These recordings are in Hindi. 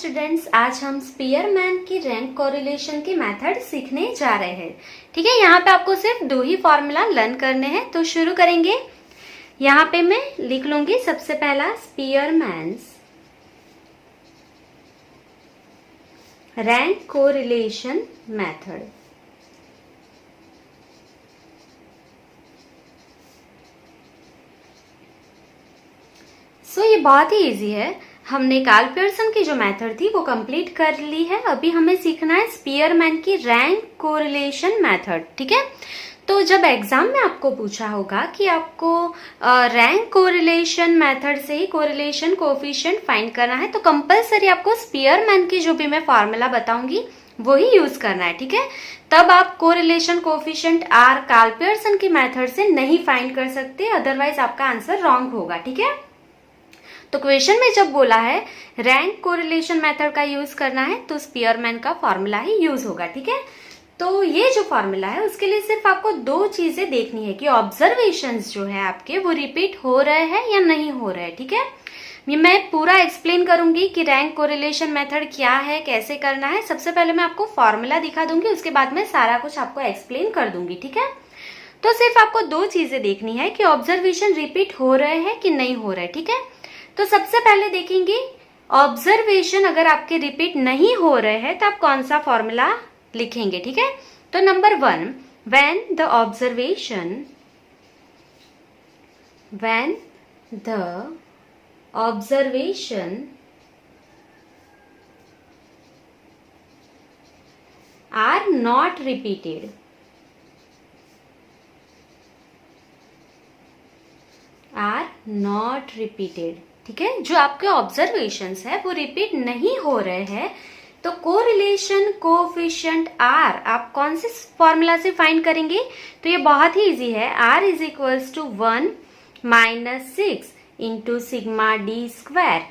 स्टूडेंट्स, आज हम स्पीयरमैन की रैंक कोरिलेशन के मेथड सीखने जा रहे हैं। ठीक है, यहाँ पे आपको सिर्फ दो ही फॉर्मूला लर्न करने हैं, तो शुरू करेंगे। यहाँ पे मैं लिख लूंगी सबसे पहला स्पीयरमैन्स रैंक कोरिलेशन मेथड। ये बहुत ही इजी है। हमने कार्ल पियर्सन की जो मेथड थी वो कंप्लीट कर ली है। अभी हमें सीखना है स्पीयरमैन की रैंक कोरिलेशन मेथड। ठीक है, तो जब एग्जाम में आपको पूछा होगा कि आपको रैंक कोरिलेशन मेथड से ही कोरिलेशन कोएफिशिएंट फाइंड करना है, तो कंपलसरी आपको स्पीयरमैन की जो भी मैं फॉर्मूला बताऊंगी वो ही यूज करना है। ठीक है, तब आप correlation coefficient R Karl Pearson की मेथड से नहीं फाइंड कर सकते, अदरवाइज आपका आंसर रॉन्ग होगा। ठीक है, तो क्वेश्चन में जब बोला है रैंक कोरिलेशन मेथड का यूज करना है, तो स्पीयरमैन का फॉर्मूला ही यूज होगा। ठीक है, तो ये जो फॉर्मूला है उसके लिए सिर्फ आपको दो चीजें देखनी है कि ऑब्जर्वेशंस जो है आपके वो रिपीट हो रहे हैं या नहीं हो रहे हैं। ठीक है, मैं पूरा एक्सप्लेन करूंगी कि रैंक कोरिलेशन मेथड क्या है, कैसे करना है। सबसे पहले मैं आपको फॉर्मूला दिखा दूंगी, उसके बाद में सारा कुछ आपको एक्सप्लेन कर दूंगी। ठीक है, तो सिर्फ आपको दो चीजें देखनी है कि ऑब्जर्वेशन रिपीट हो रहे हैं कि नहीं हो रहे। ठीक है, तो सबसे पहले देखेंगे ऑब्जर्वेशन अगर आपके रिपीट नहीं हो रहे हैं तो आप कौन सा फॉर्मूला लिखेंगे। ठीक है, तो number 1, when the observation are not repeated, ठीक है, जो आपके ऑब्जर्वेशंस है वो रिपीट नहीं हो रहे हैं, तो कोरिलेशन कोएफिशिएंट आर आप कौन से फॉर्मूला से फाइंड करेंगे? तो ये बहुत ही इजी है। R is equals to 1 - 6 into sigma D square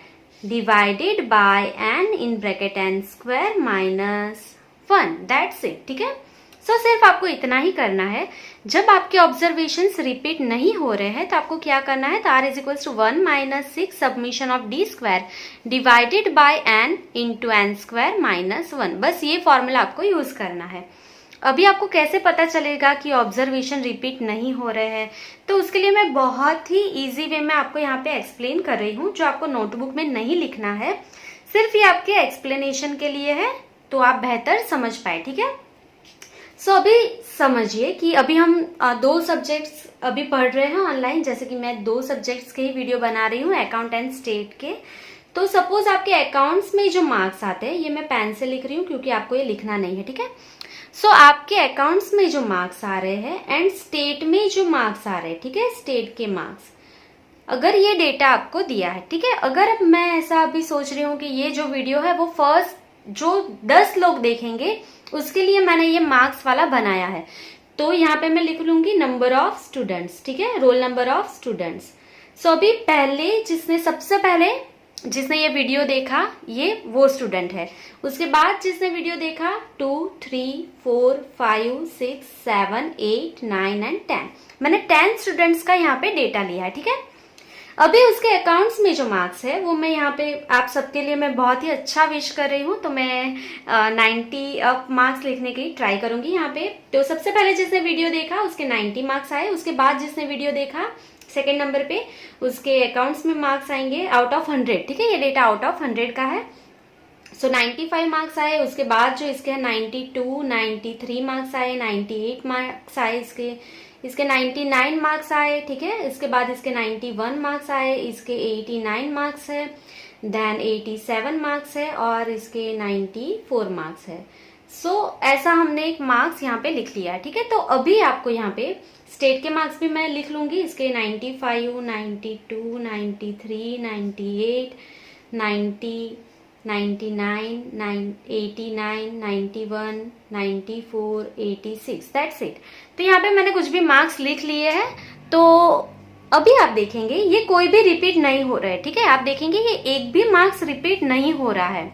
divided by N in bracket N square minus 1, that's it. ठीक है, सो सिर्फ आपको इतना ही करना है। जब आपके ऑब्जर्वेशंस रिपीट नहीं हो रहे हैं तो आपको क्या करना है? तो R is equals to 1 - 6 submission of D square divided by N into N square minus 1, बस ये फॉर्मूला आपको यूज करना है। अभी आपको कैसे पता चलेगा कि ऑब्जर्वेशन रिपीट नहीं हो रहे हैं? तो उसके लिए मैं बहुत ही इजी वे में आपको यहाँ पे एक्सप्लेन कर रही हूँ, जो आपको नोटबुक में नहीं लिखना है, सिर्फ ये आपके एक्सप्लेनेशन के लिए है, तो आप बेहतर समझ पाए। ठीक है, सो अभी समझिए कि अभी हम दो सब्जेक्ट्स अभी पढ़ रहे हैं ऑनलाइन, जैसे कि मैं दो सब्जेक्ट्स के ही वीडियो बना रही हूँ, अकाउंट एंड स्टेट के। तो सपोज आपके अकाउंट्स में जो मार्क्स आते हैं, ये मैं पेन से लिख रही हूँ क्योंकि आपको ये लिखना नहीं है। ठीक है, सो आपके अकाउंट्स में जो मार्क्स आ रहे हैं एंड स्टेट में जो मार्क्स आ रहे हैं, ठीक है, स्टेट के मार्क्स, अगर ये डेटा आपको दिया है, ठीक है, अगर मैं ऐसा अभी सोच रही हूँ कि ये जो वीडियो है वो फर्स्ट जो 10 लोग देखेंगे उसके लिए मैंने ये मार्क्स वाला बनाया है, तो यहाँ पे मैं लिख लूंगी नंबर ऑफ स्टूडेंट्स। ठीक है, रोल नंबर ऑफ स्टूडेंट्स। सो अभी पहले सबसे पहले जिसने ये वीडियो देखा ये वो स्टूडेंट है। उसके बाद जिसने वीडियो देखा 2, 3, 4, 5, 6, 7, 8, 9 एंड 10, मैंने 10 स्टूडेंट्स का यहाँ पे डेटा लिया है। ठीक है, अभी उसके अकाउंट्स में जो मार्क्स है वो मैं यहाँ पे आप सबके लिए मैं बहुत ही अच्छा विश कर रही हूँ, तो मैं 90 अप मार्क्स लिखने की ट्राई करूंगी यहाँ पे। तो सबसे पहले जिसने वीडियो देखा उसके 90 मार्क्स आए, उसके बाद जिसने वीडियो देखा सेकेंड नंबर पे उसके अकाउंट्स में मार्क्स आएंगे आउट ऑफ 100। ठीक है, ये डेटा आउट ऑफ 100 का है, सो 95 मार्क्स आए। उसके बाद जो इसके 92, 93 मार्क्स आए, 98 मार्क्स आए, इसके 99 मार्क्स आए। ठीक है, इसके बाद इसके 91 मार्क्स आए, इसके 89 मार्क्स है, देन 87 मार्क्स है और इसके 94 मार्क्स है। सो ऐसा हमने एक मार्क्स यहाँ पे लिख लिया है। ठीक है, तो अभी आपको यहाँ पे स्टेट के मार्क्स भी मैं लिख लूंगी, इसके 95, 92, 93, 98, 90, 99, 89, 91, 94, 86, दैट्स इट। तो यहाँ पे मैंने कुछ भी मार्क्स लिख लिए हैं। तो अभी आप देखेंगे ये कोई भी रिपीट नहीं हो रहा है। ठीक है, आप देखेंगे ये एक भी मार्क्स रिपीट नहीं हो रहा है।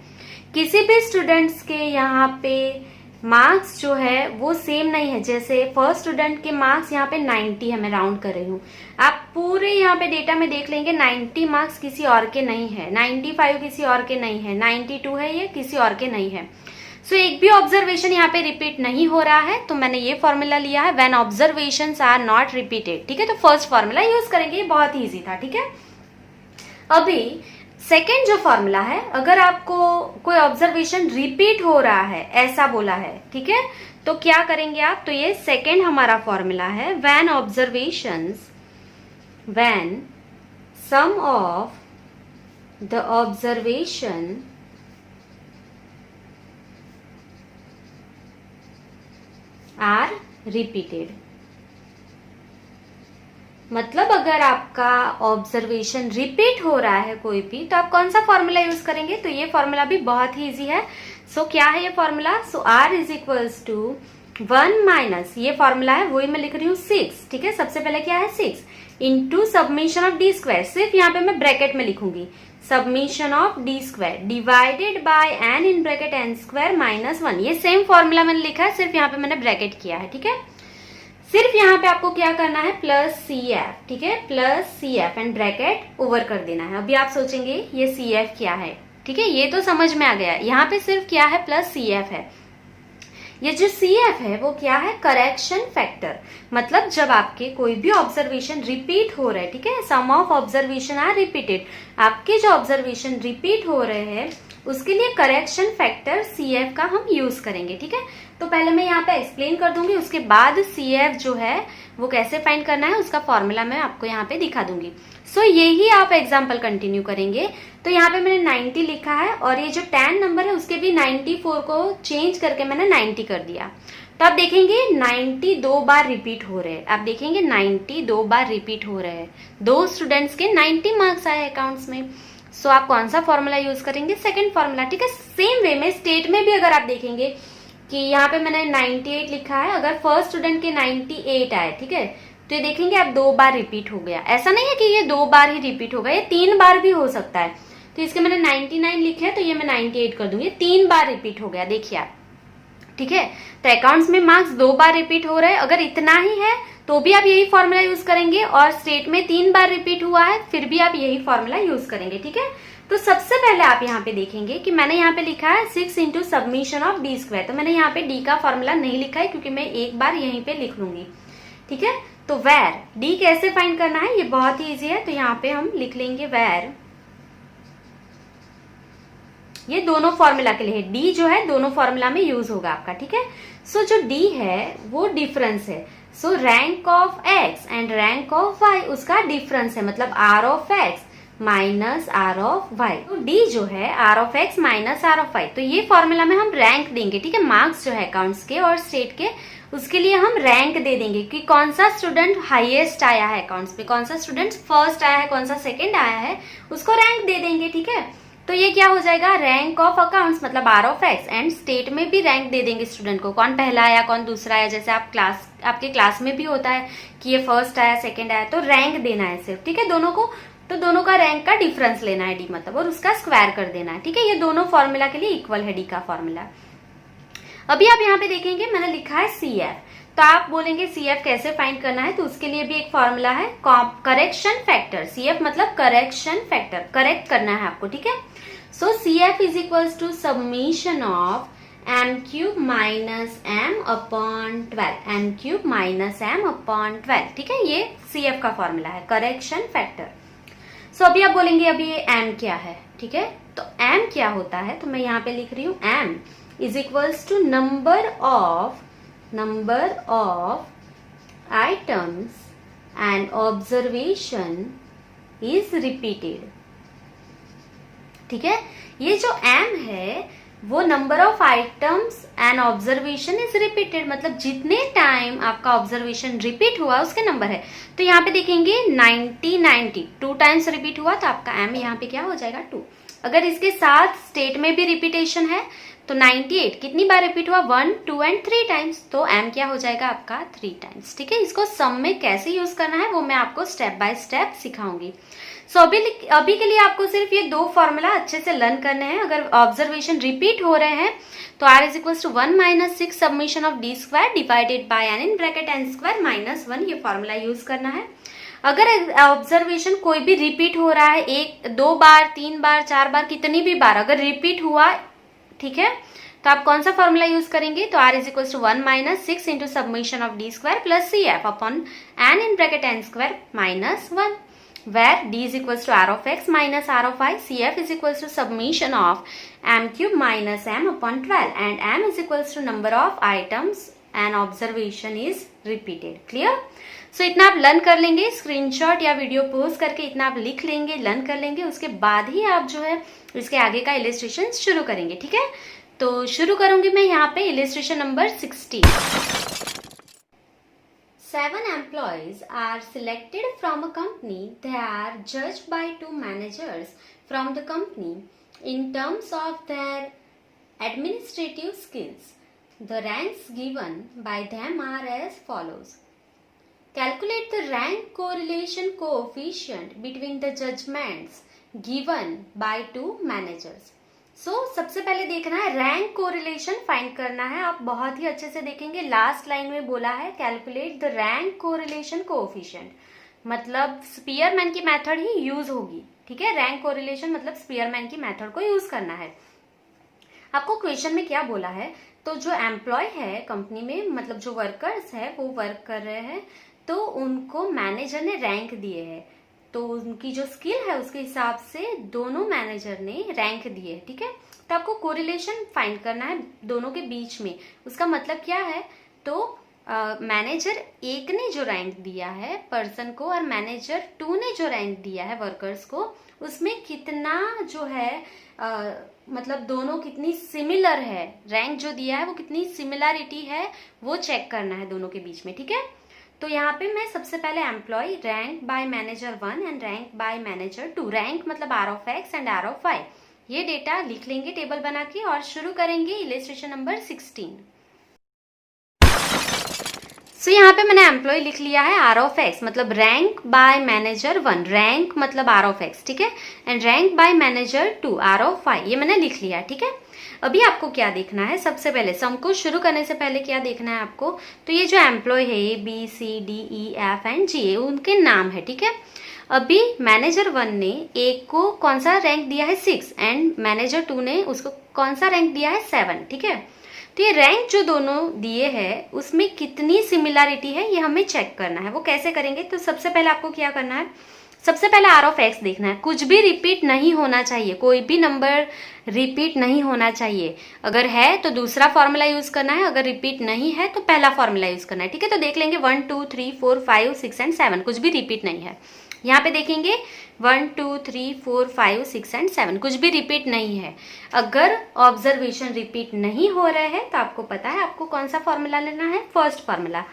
किसी भी स्टूडेंट्स के यहाँ पे मार्क्स जो है वो सेम नहीं है। जैसे फर्स्ट स्टूडेंट के मार्क्स यहाँ पे 90 है, मैं राउंड कर रही हूँ। आप पूरे यहाँ पे डेटा में देख लेंगे 90 मार्क्स किसी और के नहीं है, 95 किसी और के नहीं है, 92 है, ये किसी और के नहीं है। सो एक भी ऑब्जर्वेशन यहाँ पे रिपीट नहीं हो रहा है, तो मैंने ये फॉर्मूला लिया है, when observations are not repeated. ठीक है, तो फर्स्ट फॉर्मूला यूज करेंगे, ये बहुत ही ईजी था। ठीक है, अभी सेकेंड जो फॉर्मूला है, अगर आपको कोई ऑब्जर्वेशन रिपीट हो रहा है ऐसा बोला है, ठीक है, तो क्या करेंगे आप, तो ये सेकेंड हमारा फॉर्मूला है, when observations, when some of the observation are repeated. मतलब अगर आपका ऑब्जर्वेशन रिपीट हो रहा है कोई भी, तो आप कौन सा फॉर्मूला यूज करेंगे, तो ये फॉर्मूला भी बहुत ही इजी है। सो क्या है ये formula, so R is equals to 1 minus, ये फॉर्मूला है वही मैं लिख रही हूँ 6। ठीक है, सबसे पहले क्या है 6 into submission of D square, सिर्फ यहाँ पे मैं ब्रैकेट में लिखूंगी submission of D square divided by N in bracket N square minus 1। ये सेम फॉर्मूला मैंने लिखा है, सिर्फ यहाँ पे मैंने ब्रैकेट किया है। ठीक है, सिर्फ यहाँ पे आपको क्या करना है प्लस सी एफ। ठीक है, plus C F and bracket over कर देना है। अभी आप सोचेंगे ये सी एफ क्या है, ठीक है, ये तो समझ में आ गया। यहाँ पे सिर्फ क्या है प्लस सी एफ है। ये जो सी एफ है वो क्या है, करेक्शन फैक्टर। मतलब जब आपके कोई भी ऑब्जर्वेशन रिपीट हो रहे हैं, ठीक है, सम ऑफ ऑब्जर्वेशन आर रिपीटेड, आपके जो ऑब्जर्वेशन रिपीट हो रहे हैं उसके लिए करेक्शन फैक्टर सी एफ का हम यूज करेंगे। ठीक है, तो पहले मैं यहाँ पे एक्सप्लेन कर दूंगी, उसके बाद सी एफ जो है वो कैसे फाइंड करना है उसका फॉर्मूला मैं आपको यहाँ पे दिखा दूंगी। सो यही आप एग्जाम्पल कंटिन्यू करेंगे। तो यहाँ पे मैंने 90 लिखा है और ये जो 10 नंबर है उसके भी 94 को चेंज करके मैंने 90 कर दिया। तो आप देखेंगे 90 2 बार रिपीट हो रहे हैं। आप देखेंगे 90 2 बार रिपीट हो रहे हैं। 2 स्टूडेंट्स के 90 मार्क्स आए अकाउंट्स में। सो आप कौन सा फॉर्मूला यूज करेंगे, सेकंड फॉर्मूला। ठीक है, सेम वे में स्टेट में भी अगर आप देखेंगे कि यहाँ पे मैंने 98 लिखा है, अगर फर्स्ट स्टूडेंट के 98 आए, ठीक है, तो ये देखेंगे आप 2 बार रिपीट हो गया। ऐसा नहीं है कि ये 2 बार ही रिपीट होगा, ये 3 बार भी हो सकता है। तो इसके मैंने 99 लिखे हैं, तो ये मैं 98 कर दूंगी, 3 बार रिपीट हो गया, देखिए आप। ठीक है, तो अकाउंट्स में मार्क्स 2 बार रिपीट हो रहे हैं, अगर इतना ही है तो भी आप यही फॉर्मूला यूज करेंगे, और स्टेट में 3 बार रिपीट हुआ है फिर भी आप यही फॉर्मूला यूज करेंगे। ठीक है, तो सबसे पहले आप यहाँ पे देखेंगे कि मैंने यहाँ पे लिखा है 6 into submission of D square. तो मैंने यहाँ पे डी का फॉर्मूला नहीं लिखा है क्योंकि मैं एक बार यहीं पे लिख लूंगी। ठीक है, तो वेर डी कैसे फाइंड करना है, ये बहुत ही ईजी है। तो यहाँ पे हम लिख लेंगे वेर, ये दोनों फॉर्मूला के लिए है, डी जो है दोनों फॉर्मूला में यूज होगा आपका। ठीक है, सो जो डी है वो डिफरेंस है। So rank of X and rank of Y उसका डिफरेंस है, मतलब R of X minus R of Y. तो डी जो है R of X minus R of Y, तो ये फॉर्मूला में हम रैंक देंगे। ठीक है, मार्क्स जो है अकाउंट्स के और स्टेट के उसके लिए हम रैंक दे देंगे कि कौन सा स्टूडेंट हाईएस्ट आया है अकाउंट्स पे, कौन सा स्टूडेंट फर्स्ट आया है, कौन सा सेकंड आया है, उसको रैंक दे देंगे। ठीक है, तो ये क्या हो जाएगा, रैंक ऑफ अकाउंट्स मतलब R of X, and state में भी रैंक दे देंगे स्टूडेंट को, कौन पहला आया कौन दूसरा आया। जैसे आप आपके क्लास में भी होता है कि ये फर्स्ट आया सेकंड आया, तो रैंक देना है सिर्फ। ठीक है, दोनों को, तो दोनों का रैंक का डिफरेंस लेना है डी मतलब, और उसका स्क्वायर कर देना है। ठीक है, ये दोनों फॉर्मूला के लिए इक्वल है डी का फॉर्मूला। अभी आप यहाँ पे देखेंगे मैंने लिखा है सी एफ, तो आप बोलेंगे सी एफ कैसे फाइंड करना है, तो उसके लिए भी एक फॉर्मूला है करेक्शन फैक्टर। सी एफ मतलब करेक्शन फैक्टर, करेक्ट करना है आपको। ठीक है, so C F is equals to submission of m cube minus m upon 12, m cube minus m upon 12। ठीक है, ये सी एफ का फॉर्मूला है, करेक्शन फैक्टर। सो अभी आप बोलेंगे अभी ये m क्या है। ठीक है, तो m क्या होता है, तो मैं यहाँ पे लिख रही हूँ m is equals to number of items and observation is repeated. ठीक है, ये जो m है वो number of items and observation is repeated, मतलब जितने टाइम आपका ऑब्जर्वेशन रिपीट हुआ उसके नंबर है। तो यहाँ पे देखेंगे 90 2 टाइम्स रिपीट हुआ, तो आपका m यहाँ पे क्या हो जाएगा 2। अगर इसके साथ स्टेट में भी रिपीटेशन है तो 98 कितनी बार रिपीट हुआ, 1, 2 एंड 3 टाइम्स, तो m क्या हो जाएगा आपका 3 टाइम्स। ठीक है, इसको सम में कैसे यूज करना है वो मैं आपको स्टेप बाय स्टेप सिखाऊंगी। सो अभी के लिए आपको सिर्फ ये 2 फॉर्मूला अच्छे से लर्न करने हैं। अगर ऑब्जर्वेशन रिपीट हो रहे हैं तो r is equal to 1 minus 6 submission of d square divided by n in bracket n square minus 1, ये फॉर्मूला यूज करना है। अगर ऑब्जर्वेशन कोई भी रिपीट हो रहा है 1, 2 बार, 3 बार, 4 बार, कितनी भी बार अगर रिपीट हुआ, ठीक है, तो आप कौन सा फॉर्मूला यूज करेंगे, तो r is equal to 1 minus 6 into submission of d square plus C F upon n in bracket n square minus 1, where d is equals to r of x minus r of y, cf is equals to summation of m cube minus m upon 12 and m is equals to number of items and observation is repeated. Clear? So इतना आप लर्न कर लेंगे, स्क्रीनशॉट या वीडियो पोस्ट करके इतना आप लिख लेंगे, लर्न कर लेंगे, उसके बाद ही आप जो है इसके आगे का इलिस्ट्रेशन शुरू करेंगे। ठीक है, तो शुरू करूंगी मैं यहाँ पे illustration number 16। 7 employees are selected from a company. They are judged by 2 managers from the company in terms of their administrative skills. The ranks given by them are as follows. Calculate the rank correlation coefficient between the judgments given by 2 managers. सबसे पहले देखना है रैंक कोरिलेशन फाइंड करना है। आप बहुत ही अच्छे से देखेंगे, लास्ट लाइन में बोला है calculate the rank correlation coefficient, मतलब स्पीयरमैन की मेथड ही यूज होगी। ठीक है, रैंक कोरिलेशन मतलब स्पीयरमैन की मेथड को यूज करना है। आपको क्वेश्चन में क्या बोला है, तो जो एम्प्लॉय है कंपनी में, मतलब जो वर्कर्स है वो वर्क कर रहे हैं, तो उनको मैनेजर ने रैंक दिए है, तो उनकी जो स्किल है उसके हिसाब से दोनों मैनेजर ने रैंक दिए। ठीक है, तो आपको कोरिलेशन फाइंड करना है दोनों के बीच में। उसका मतलब क्या है, तो मैनेजर 1 ने जो रैंक दिया है पर्सन को और मैनेजर 2 ने जो रैंक दिया है वर्कर्स को, उसमें कितना जो है मतलब दोनों कितनी सिमिलर है, रैंक जो दिया है वो कितनी सिमिलरिटी है वो चेक करना है दोनों के बीच में। ठीक है, तो यहाँ पे मैं सबसे पहले employee rank by manager 1 and rank by manager 2, rank मतलब R of X and R of Y, ये डेटा लिख लेंगे टेबल बना के और शुरू करेंगे इलिस्ट्रेशन नंबर 16। सो यहाँ पे मैंने एम्प्लॉय लिख लिया है आर ऑफ एक्स मतलब रैंक बाय मैनेजर 1, रैंक मतलब आर ऑफ एक्स, ठीक है, and rank by manager 2 R of Y, ये मैंने लिख लिया। ठीक है, अभी आपको क्या देखना है, सबसे पहले सम को शुरू करने से पहले क्या देखना है आपको, तो ये जो एम्प्लॉय है A B C D E F and G, उनके नाम है। ठीक है, अभी मैनेजर 1 ने एक को कौन सा रैंक दिया है 6 एंड मैनेजर 2 ने उसको कौन सा रैंक दिया है 7। ठीक है, तो ये रैंक जो दोनों दिए हैं उसमें कितनी सिमिलरिटी है ये हमें चेक करना है। वो कैसे करेंगे, तो सबसे पहले आपको क्या करना है, सबसे पहले आर ऑफ एक्स देखना है, कुछ भी रिपीट नहीं होना चाहिए, कोई भी नंबर रिपीट नहीं होना चाहिए। अगर है तो दूसरा फॉर्मूला यूज करना है, अगर रिपीट नहीं है तो पहला फॉर्मूला यूज करना है। ठीक है, तो देख लेंगे 1 2 3 4 5 6 एंड 7 कुछ भी रिपीट नहीं है। यहाँ पे देखेंगे 1 2 3 4 5 6 एंड 7 कुछ भी रिपीट नहीं है। अगर ऑब्जर्वेशन रिपीट नहीं हो रहे हैं तो आपको पता है आपको कौन सा फॉर्मूला लेना है, first formula.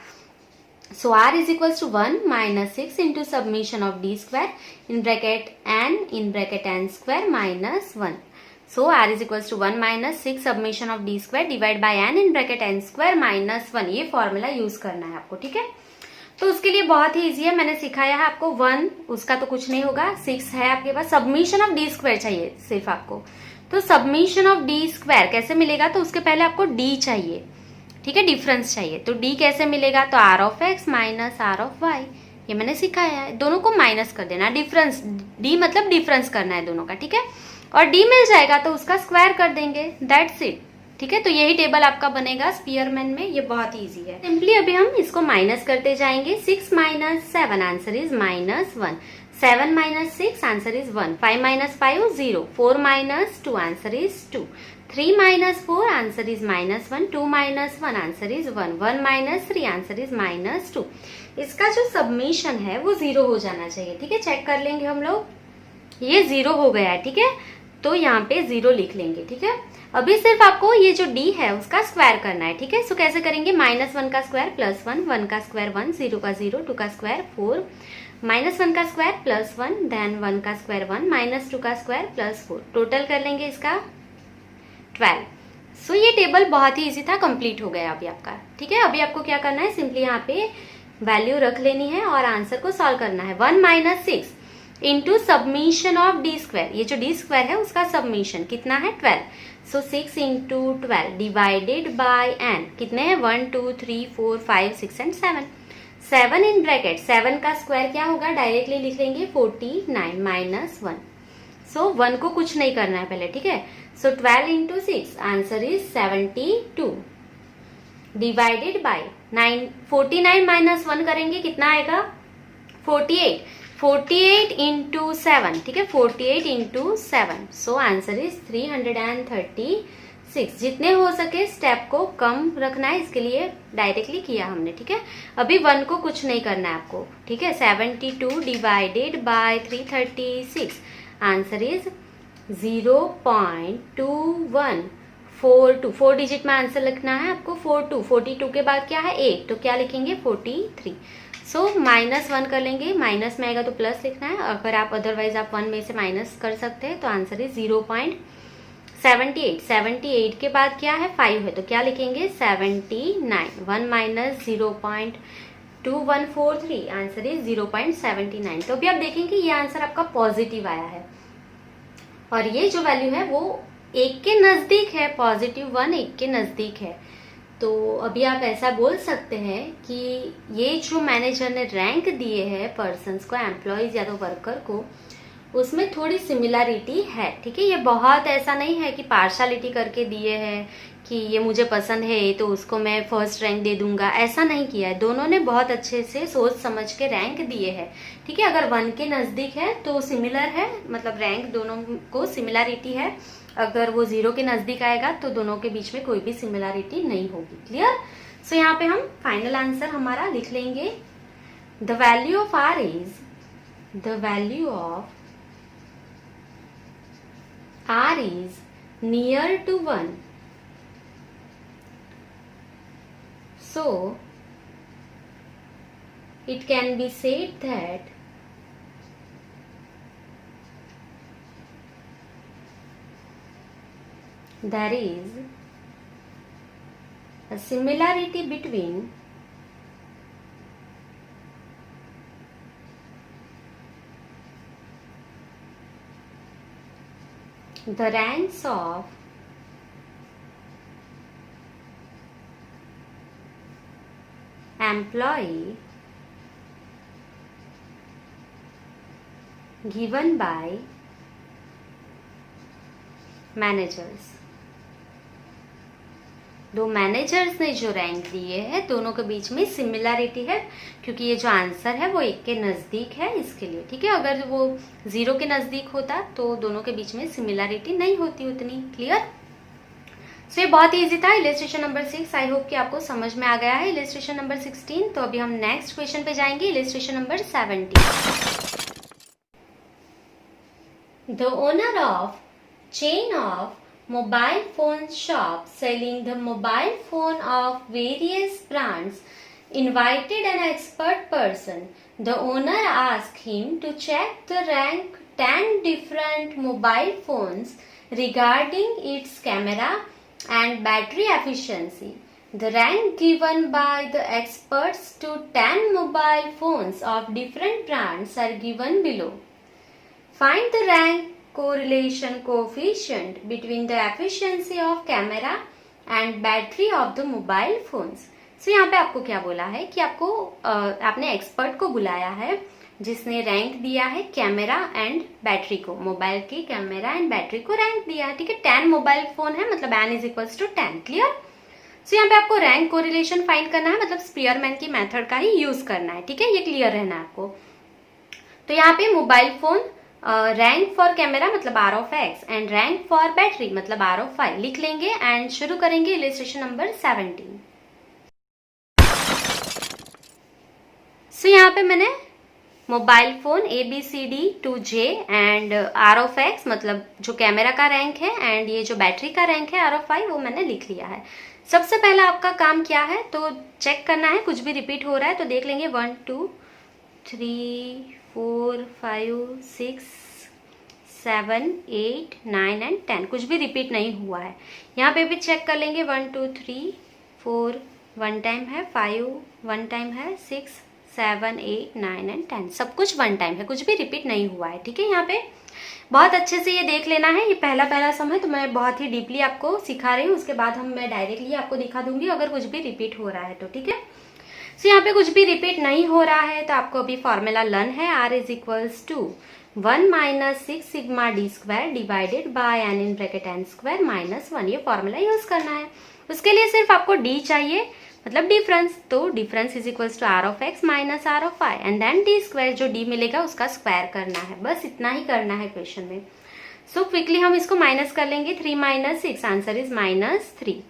So r is equals to 1 minus 6 into summation of d square in bracket n square minus 1. So r is equals to 1 minus 6 summation of d square divide by n in bracket n square minus 1, ये फॉर्मूला यूज करना है आपको। ठीक है, तो उसके लिए बहुत ही इजी है, मैंने सिखाया है आपको। 1 उसका तो कुछ नहीं होगा, 6 है आपके पास, सबमिशन ऑफ डी स्क्वायर चाहिए सिर्फ आपको। तो सबमिशन ऑफ डी स्क्वायर कैसे मिलेगा, तो उसके पहले आपको डी चाहिए। ठीक है, डिफरेंस चाहिए, तो d कैसे मिलेगा, तो R of X minus R of Y, ये मैंने सिखाया है। दोनों को माइनस कर देना, डिफरेंस d मतलब डिफरेंस करना है दोनों का। ठीक है, और d मिल जाएगा तो उसका स्क्वायर कर देंगे, दैट्स इट। ठीक है, तो यही टेबल आपका बनेगा स्पीयरमैन में, ये बहुत इजी है। सिंपली अभी हम इसको माइनस करते जाएंगे। 6 minus 7 answer is -1, 7 minus 6 answer is 1, 5 minus 5 0, 4 minus 2 answer is 2, 3 minus 4 answer is -1, 2 minus 1 answer is 1, 1 minus 3 answer is -2। इसका जो सबमिशन है वो 0 हो जाना चाहिए। ठीक है, चेक कर लेंगे हम लोग, ये 0 हो गया है। ठीक है, तो यहाँ पे 0 लिख लेंगे। ठीक है, अभी सिर्फ आपको ये जो d है उसका स्क्वायर करना है। ठीक है, सो कैसे करेंगे, -1 का स्क्वायर +1, 1 का स्क्वायर 1, 0 का 0, 2 का स्क्वायर 4, -1 का स्क्वायर +1, देन 1 का स्क्वायर 1, -2 का स्क्वायर +4, टोटल कर लेंगे इसका 12। सो ये टेबल बहुत ही इजी था, कंप्लीट हो गया अभी आपका। ठीक है, अभी आपको क्या करना है, सिंपली यहाँ पे वैल्यू रख लेनी है और आंसर को सॉल्व करना है। 1 - 6 into submission of D square, ये जो डी स्क्वायर है उसका सबमिशन कितना है 12, सो 6 इंटू 12 डिवाइडेड बाय एन, कितने हैं 1 2 3 4 5 6 एंड 7, 7 इन ब्रैकेट, 7 का स्क्वायर क्या होगा, डायरेक्टली लिख लेंगे 49 माइनस 1, सो 1 को कुछ नहीं करना है पहले। ठीक है, सो 12 into 6 answer is 72 divided by 9, 49 minus 1 करेंगे कितना आएगा 48, 48 इंटू 7, ठीक है 48 इंटू 7, सो आंसर इज 336। जितने हो सके स्टेप को कम रखना है, इसके लिए डायरेक्टली किया हमने। ठीक है, अभी 1 को कुछ नहीं करना है आपको। ठीक है, 72 divided by 336 answer is 0.2142, 4 digit में आंसर लिखना है आपको। 42 के बाद क्या है 8, तो क्या लिखेंगे 43, सो -1 कर लेंगे, माइनस में आएगा तो प्लस लिखना है, अगर आप अदरवाइज आप 1 में से माइनस कर सकते हैं, तो आंसर इज 0.78, 78 के बाद क्या है 5 है, तो क्या लिखेंगे 79, 1 माइनस 0.2143 आंसर इज 0.79। तो अभी आप देखेंगे ये आंसर आपका पॉजिटिव आया है और ये जो वैल्यू है वो 1 के नजदीक है, +1 1 के नजदीक है। तो अभी आप ऐसा बोल सकते हैं कि ये जो मैनेजर ने रैंक दिए हैं पर्सन्स को, एम्प्लॉयज या तो वर्कर को, उसमें थोड़ी सिमिलरिटी है। ठीक है, ये बहुत ऐसा नहीं है कि पार्शलिटी करके दिए हैं कि ये मुझे पसंद है तो उसको मैं फर्स्ट रैंक दे दूंगा, ऐसा नहीं किया है। दोनों ने बहुत अच्छे से सोच समझ के रैंक दिए हैं। ठीक है, अगर 1 के नजदीक है तो सिमिलर है, मतलब रैंक दोनों को सिमिलरिटी है। अगर वो 0 के नजदीक आएगा तो दोनों के बीच में कोई भी सिमिलरिटी नहीं होगी। क्लियर? सो यहाँ पे हम फाइनल आंसर हमारा लिख लेंगे, the value of R is, the value of R is near to 1, so it can be said that there is a similarity between the ranks of employee given by managers। दो मैनेजर्स ने जो रैंक दिए हैं दोनों के बीच में सिमिलरिटी है, क्योंकि ये जो आंसर है वो 1 के नजदीक है, इसके लिए। ठीक है, अगर वो 0 के नजदीक होता तो दोनों के बीच में सिमिलरिटी नहीं होती उतनी। क्लियर? सो ये बहुत ही इजी था। इलस्ट्रेशन नंबर 6 आई होप कि आपको समझ में आ गया है। इलस्ट्रेशन नंबर 16, तो अभी हम नेक्स्ट क्वेश्चन पे जाएंगे, illustration number 17। The owner of chain of mobile phone shop selling the mobile phone of various brands invited an expert person. The owner asked him to check the rank 10 different mobile phones regarding its camera and battery efficiency. The rank given by the experts to 10 mobile phones of different brands are given below. Find the rank correlation coefficient between the efficiency of camera and battery of the mobile phones. So यहाँ पे आपको क्या बोला है कि आपको आपने एक्सपर्ट को बुलाया है जिसने रैंक दिया है कैमरा एंड बैटरी को, मोबाइल की कैमरा एंड बैटरी को रैंक दिया है। ठीक है, 10 मोबाइल फोन है, मतलब n = 10। क्लियर? सो यहाँ पे आपको रैंक कोरिलेशन फाइंड करना है, मतलब स्पीयरमैन की मेथड का ही यूज करना है। ठीक है, ये क्लियर रहना है आपको। तो यहाँ पे mobile phone rank for camera मतलब R(x) and rank for battery मतलब R(y) लिख लेंगे एंड शुरू करेंगे इलस्ट्रेशन नंबर 17। सो यहाँ पे मैंने mobile phone ABCD to J and R(x) मतलब जो कैमरा का रैंक है एंड ये जो बैटरी का रैंक है R(y) वो मैंने लिख लिया है। सबसे पहला आपका काम क्या है, तो चेक करना है कुछ भी रिपीट हो रहा है तो देख लेंगे 1 2 3 4 5 6 7, 8, 9 एंड 10 कुछ भी रिपीट नहीं हुआ है। यहाँ पे भी चेक कर लेंगे 1, 2, 3, 4 1 टाइम है, 5 1 टाइम है, 6, 7, 8, 9 एंड 10 सब कुछ 1 टाइम है, कुछ भी रिपीट नहीं हुआ है। ठीक है, यहाँ पे बहुत अच्छे से ये देख लेना है। ये पहला सम है तो मैं बहुत ही डीपली आपको सिखा रही हूँ, उसके बाद मैं डायरेक्टली आपको दिखा दूंगी अगर कुछ भी रिपीट हो रहा है तो। ठीक है, सो यहाँ पे कुछ भी रिपीट नहीं हो रहा है तो आपको अभी फॉर्मूला लर्न है। R is equals to 1 minus 6 sigma D square divided by n in bracket n square minus 1, ये फॉर्मूला यूज करना है। उसके लिए सिर्फ आपको d चाहिए, मतलब डिफरेंस, तो difference is equals to r of x minus r of y and then d square, जो d मिलेगा उसका स्क्वायर करना है, बस इतना ही करना है क्वेश्चन में। सो क्विकली हम इसको माइनस कर लेंगे। 3 minus 6 answer is minus 3,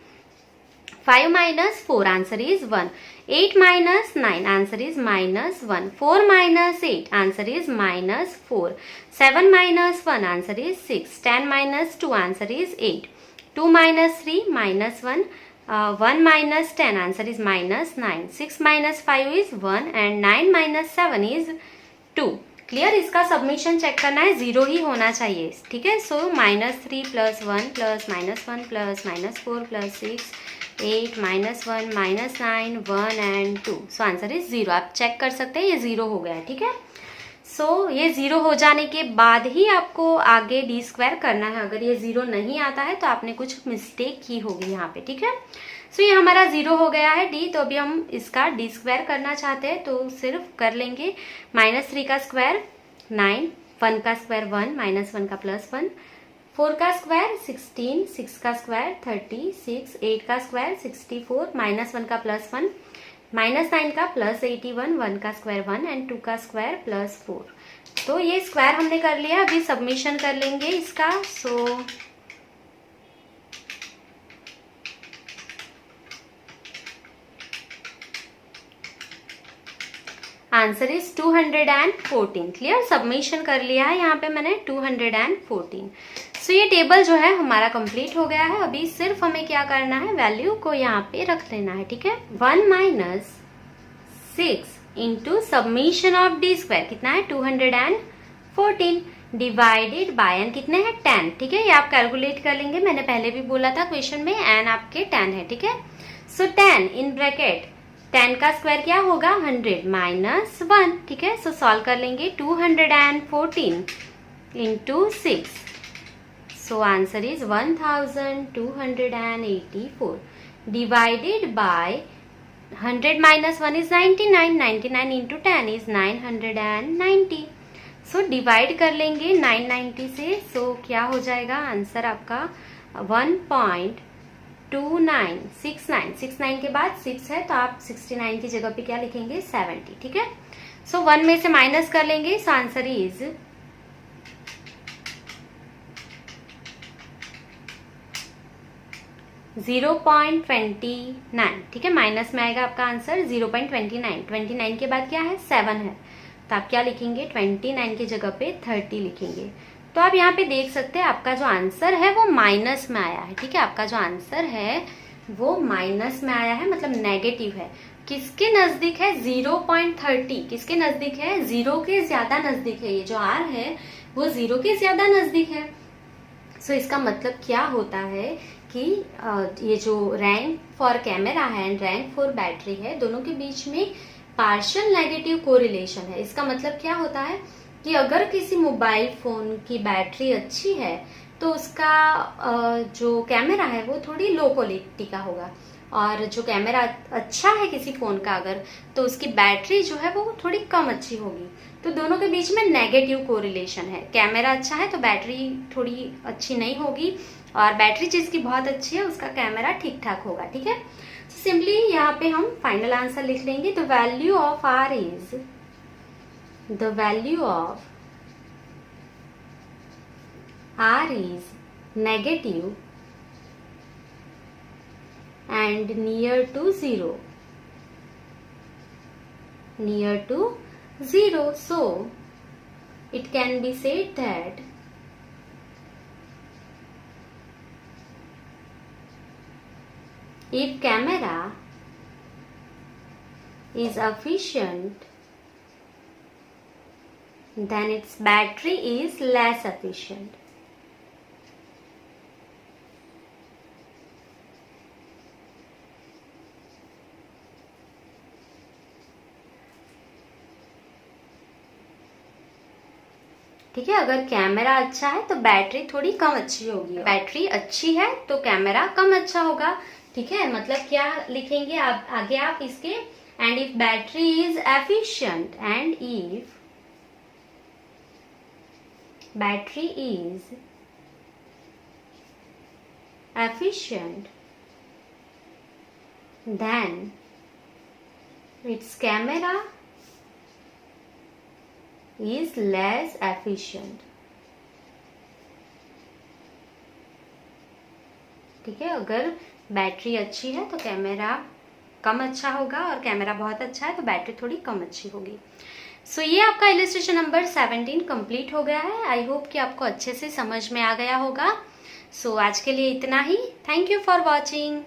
5 minus 4 answer is 1, 8 minus 9 answer is minus 1, 4 minus 8 answer is minus 4, 7 minus 1 answer is 6, 10 minus 2 answer is 8, 2 minus 3 minus 1, 1 minus 10 answer is minus 9, 6 minus 5 is 1 and 9 minus 7 is 2। Clear, इसका सबमिशन चेक करना है, 0 ही होना चाहिए। ठीक है, सो -3 + 1 + -1 + -4 + 6 8 -1 -9 1 एंड 2, सो आंसर इज 0। आप चेक कर सकते हैं ये 0 हो गया है। ठीक है, सो ये 0 हो जाने के बाद ही आपको आगे डी स्क्वायर करना है। अगर ये 0 नहीं आता है तो आपने कुछ मिस्टेक की होगी यहाँ पे। ठीक है, सो ये हमारा 0 हो गया है डी, तो अभी हम इसका डी स्क्वायर करना चाहते हैं तो सिर्फ कर लेंगे -3 का स्क्वायर 9, 1 का स्क्वायर 1, -1 का +1, 4 का स्क्वायर 16, 6 का स्क्वायर 36, 8 का स्क्वायर 64, -1 का +1, -9 का +81, 1 का स्क्वायर 1 एंड 2 का स्क्वायर +4। तो ये स्क्वायर हमने कर लिया, अभी सबमिशन कर लेंगे इसका। So answer is 214। Clear, submission कर लिया है यहाँ पे मैंने 214। सो ये टेबल जो है हमारा कंप्लीट हो गया है। अभी सिर्फ हमें क्या करना है, वैल्यू को यहाँ पे रख लेना है। ठीक है, 1 minus 6 into submission of D square कितना है 214 डिवाइडेड बाय एन कितने हैं 10। ठीक है, ये आप कैलकुलेट कर लेंगे, मैंने पहले भी बोला था क्वेश्चन में, एन आपके 10 है। ठीक है, सो 10 इन ब्रैकेट 10 का स्क्वायर क्या होगा 100 माइनस 1। ठीक है, सो सॉल्व कर लेंगे 214 into 6, so answer is 1284 divided by 100 minus 1 is 99, 99 into 10 is 990। So divide कर लेंगे 990 से, सो क्या हो जाएगा आंसर आपका 1.2969 के बाद 6 है तो आप 69 की जगह पे क्या लिखेंगे 70। ठीक है, सो 1 में से माइनस कर लेंगे, सो आंसर इज 0.29। ठीक है, माइनस में आएगा आपका आंसर 0.29। 29 के बाद क्या है 7 है, तो आप क्या लिखेंगे 29 की जगह पे 30 लिखेंगे। तो आप यहाँ पे देख सकते हैं आपका जो आंसर है वो माइनस में आया है। ठीक है, आपका जो आंसर है वो माइनस में आया है, मतलब नेगेटिव है। किसके नजदीक है 0.30, किसके नजदीक है 0 के ज्यादा नजदीक है। ये जो R है वो 0 के ज्यादा नजदीक है। सो इसका मतलब क्या होता है कि ये जो रैंक फॉर कैमरा है एंड रैंक फॉर बैटरी है, दोनों के बीच में पार्शियल नेगेटिव कोरिलेशन है। इसका मतलब क्या होता है कि अगर किसी मोबाइल फोन की बैटरी अच्छी है तो उसका जो कैमरा है वो थोड़ी लो क्वालिटी का होगा, और जो कैमरा अच्छा है किसी फोन का अगर, तो उसकी बैटरी जो है वो थोड़ी कम अच्छी होगी। तो दोनों के बीच में नेगेटिव कोरिलेशन है। कैमरा अच्छा है तो बैटरी थोड़ी अच्छी नहीं होगी, और बैटरी जिसकी बहुत अच्छी है उसका कैमरा ठीक ठाक होगा। ठीक है, सिंपली यहाँ पे हम फाइनल आंसर लिख लेंगे। The value of R is the value of R is negative and near to 0, near to 0. So it can be said that if camera is efficient then its battery is less efficient. ठीक है, अगर कैमरा अच्छा है तो बैटरी थोड़ी कम अच्छी होगी, बैटरी अच्छी है तो कैमरा कम अच्छा होगा। ठीक है, मतलब क्या लिखेंगे आप आगे आप इसके, and if battery is efficient, and if battery is efficient then it's camera is less efficient। ठीक है, अगर बैटरी अच्छी है तो कैमरा कम अच्छा होगा, और कैमरा बहुत अच्छा है तो बैटरी थोड़ी कम अच्छी होगी। सो ये आपका इलस्ट्रेशन नंबर 17 कंप्लीट हो गया है। आई होप कि आपको अच्छे से समझ में आ गया होगा। सो आज के लिए इतना ही। Thank you for watching.